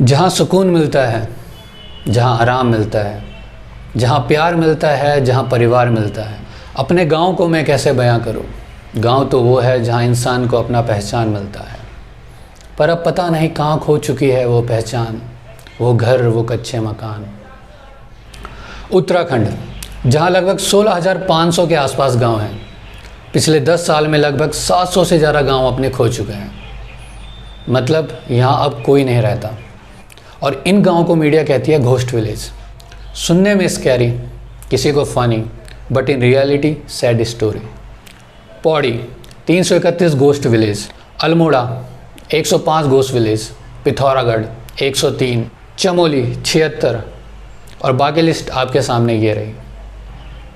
जहाँ सुकून मिलता है, जहाँ आराम मिलता है, जहाँ प्यार मिलता है, जहाँ परिवार मिलता है, अपने गांव को मैं कैसे बयां करूं। गांव तो वो है जहाँ इंसान को अपना पहचान मिलता है, पर अब पता नहीं कहाँ खो चुकी है वो पहचान, वो घर, वो कच्चे मकान। उत्तराखंड, जहाँ लगभग 16,500 के आसपास गांव हैं। पिछले 10 साल में लगभग 700 से ज़्यादा गांव अपने खो चुके हैं। मतलब यहाँ अब कोई नहीं रहता, और इन गाँव को मीडिया कहती है घोस्ट विलेज। सुनने में स्कैरी, किसी को funny, but in reality sad story. Pauri 331 ghost village, Almora 105 ghost village, Pithoragarh 103, Chamoli 76, और बाकी लिस्ट आपके सामने ये रही।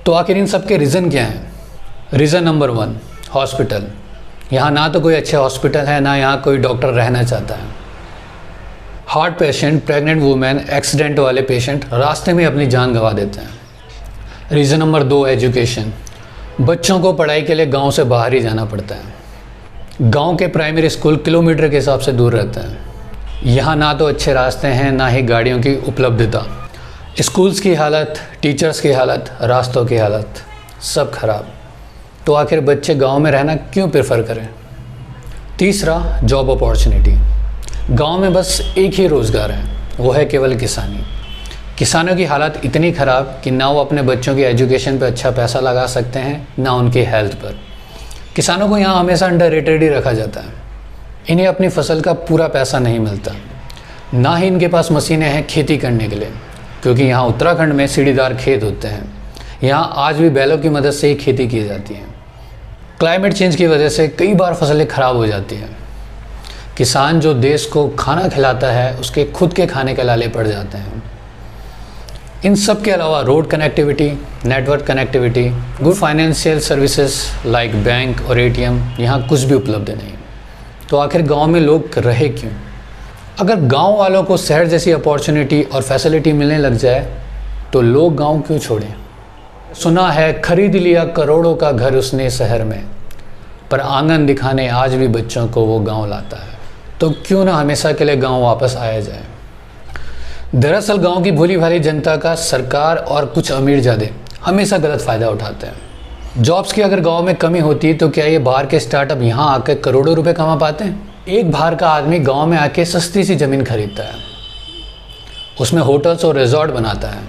तो आखिर इन सब के रीज़न क्या हैं? Reason number 1, hospital. यहाँ ना तो कोई अच्छे हॉस्पिटल है, ना यहाँ कोई डॉक्टर रहना चाहता है। Heart patient, pregnant women, accident वाले पेशेंट रास्ते में अपनी जान गंवा देते हैं। Reason number 2, education. बच्चों को पढ़ाई के लिए गांव से बाहर ही जाना पड़ता है। गांव के प्राइमरी स्कूल किलोमीटर के हिसाब से दूर रहते हैं। यहाँ ना तो अच्छे रास्ते हैं, ना ही गाड़ियों की उपलब्धता। स्कूल्स की हालत, टीचर्स की हालत, रास्तों की हालत सब खराब। तो आखिर बच्चे गांव में रहना क्यों प्रेफर करें? तीसरा, जॉब अपॉर्चुनिटी। गांव में बस एक ही रोज़गार है, वो है केवल किसानी। किसानों की हालत इतनी ख़राब कि ना वो अपने बच्चों की एजुकेशन पर अच्छा पैसा लगा सकते हैं, ना उनकी हेल्थ पर। किसानों को यहाँ हमेशा अंडररेटेड ही रखा जाता है। इन्हें अपनी फसल का पूरा पैसा नहीं मिलता, ना ही इनके पास मशीनें हैं खेती करने के लिए, क्योंकि यहाँ उत्तराखंड में सीढ़ीदार खेत होते हैं। यहाँ आज भी बैलों की मदद से ही खेती की जाती है। क्लाइमेट चेंज की वजह से कई बार फसलें ख़राब हो जाती हैं। किसान जो देश को खाना खिलाता है, उसके खुद के खाने के लाले पड़ जाते हैं। इन सब के अलावा road connectivity, network connectivity, good financial services like bank और एटीएम यहाँ कुछ भी उपलब्ध नहीं। तो आखिर गांव में लोग रहे क्यों? अगर गांव वालों को शहर जैसी अपॉर्चुनिटी और फैसिलिटी मिलने लग जाए तो लोग गांव क्यों छोड़ें? सुना है खरीद लिया करोड़ों का घर उसने शहर में, पर आंगन दिखाने आज भी बच्चों को वो गांव लाता है। तो क्यों ना हमेशा के लिए गांव वापस आया जाए। दरअसल गांव की भोली भाली जनता का सरकार और कुछ अमीरजादे हमेशा गलत फ़ायदा उठाते हैं। जॉब्स की अगर गांव में कमी होती तो क्या ये बाहर के स्टार्टअप यहाँ आकर करोड़ों रुपए कमा पाते हैं? एक बाहर का आदमी गांव में आके सस्ती सी ज़मीन खरीदता है, उसमें होटल्स और रिजॉर्ट बनाता है,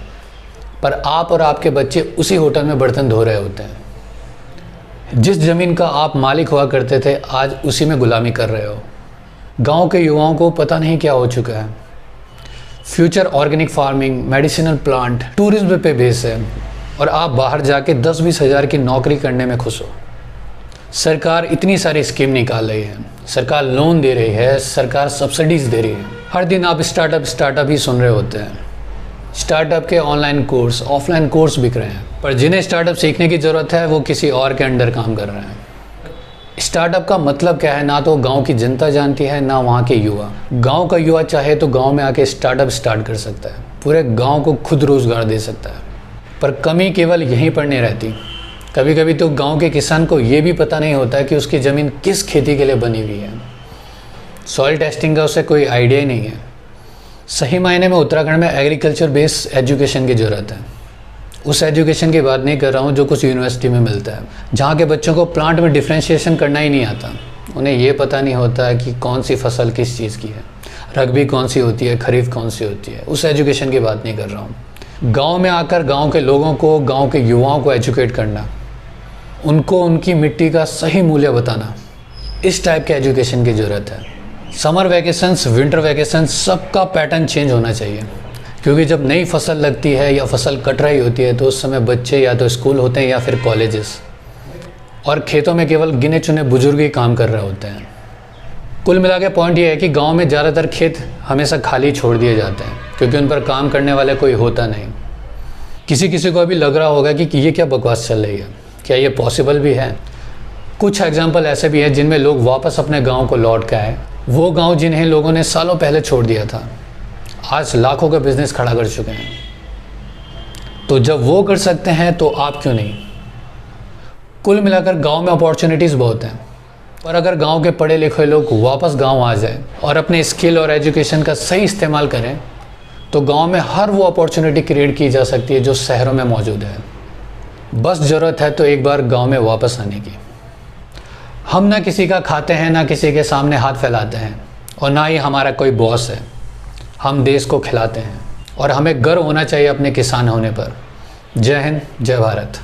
पर आप और आपके बच्चे उसी होटल में बर्तन धो रहे होते हैं। जिस ज़मीन का आप मालिक हुआ करते थे, आज उसी में गुलामी कर रहे हो। गांव के युवाओं को पता नहीं क्या हो चुका है। Future organic farming, medicinal plant, tourism पे बेस है, और आप बाहर जाके 10-20 हज़ार की नौकरी करने में खुश हो। सरकार इतनी सारी स्कीम निकाल रही है, सरकार लोन दे रही है, सरकार सब्सिडीज़ दे रही है। हर दिन आप स्टार्टअप ही सुन रहे होते हैं। स्टार्टअप के ऑनलाइन कोर्स, ऑफलाइन कोर्स बिक रहे हैं, पर जिन्हें स्टार्टअप सीखने की ज़रूरत है वो किसी और के अंडर काम कर रहे हैं। स्टार्टअप का मतलब क्या है, ना तो गांव की जनता जानती है, ना वहाँ के युवा। गांव का युवा चाहे तो गांव में आके स्टार्टअप स्टार्ट कर सकता है, पूरे गांव को खुद रोज़गार दे सकता है। पर कमी केवल यहीं पर नहीं रहती। कभी कभी तो गांव के किसान को ये भी पता नहीं होता कि उसकी ज़मीन किस खेती के लिए बनी हुई है। सॉइल टेस्टिंग का उसे कोई आइडिया ही नहीं है। सही मायने में उत्तराखंड में एग्रीकल्चर बेस्ड एजुकेशन की ज़रूरत है। उस एजुकेशन की बात नहीं कर रहा हूँ जो कुछ यूनिवर्सिटी में मिलता है, जहाँ के बच्चों को प्लांट में डिफ्रेंशिएशन करना ही नहीं आता। उन्हें ये पता नहीं होता कि कौन सी फसल किस चीज़ की है, रबी कौन सी होती है, खरीफ कौन सी होती है। उस एजुकेशन की बात नहीं कर रहा हूँ। गांव में आकर गांव के लोगों को, गांव के युवाओं को एजुकेट करना, उनको उनकी मिट्टी का सही मूल्य बताना, इस टाइप के एजुकेशन की ज़रूरत है। समर वैकेशंस, विंटर वैकेशंस, सबका पैटर्न चेंज होना चाहिए, क्योंकि जब नई फसल लगती है या फसल कट रही होती है तो उस समय बच्चे या तो स्कूल होते हैं या फिर कॉलेजेस, और खेतों में केवल गिने चुने बुजुर्ग ही काम कर रहे होते हैं। कुल मिला के पॉइंट ये है कि गांव में ज़्यादातर खेत हमेशा खाली छोड़ दिए जाते हैं, क्योंकि उन पर काम करने वाले कोई होता नहीं। किसी को अभी लग रहा होगा कि ये क्या बकवास चल रही है, क्या ये पॉसिबल भी है? कुछ एग्जाम्पल ऐसे भी हैं जिनमें लोग वापस अपने गाँव को लौट के आए। वो गाँव जिन्हें लोगों ने सालों पहले छोड़ दिया था, आज लाखों का बिजनेस खड़ा कर चुके हैं। तो जब वो कर सकते हैं तो आप क्यों नहीं? कुल मिलाकर गांव में अपॉर्चुनिटीज़ बहुत हैं, और अगर गांव के पढ़े लिखे लोग वापस गांव आ जाए और अपने स्किल और एजुकेशन का सही इस्तेमाल करें तो गांव में हर वो अपॉर्चुनिटी क्रिएट की जा सकती है जो शहरों में मौजूद है। बस ज़रूरत है तो एक बार गांव में वापस आने की। हम ना किसी का खाते हैं, ना किसी के सामने हाथ फैलाते हैं और ना ही हमारा कोई बॉस है। हम देश को खिलाते हैं और हमें गर्व होना चाहिए अपने किसान होने पर। जय हिंद, जय भारत।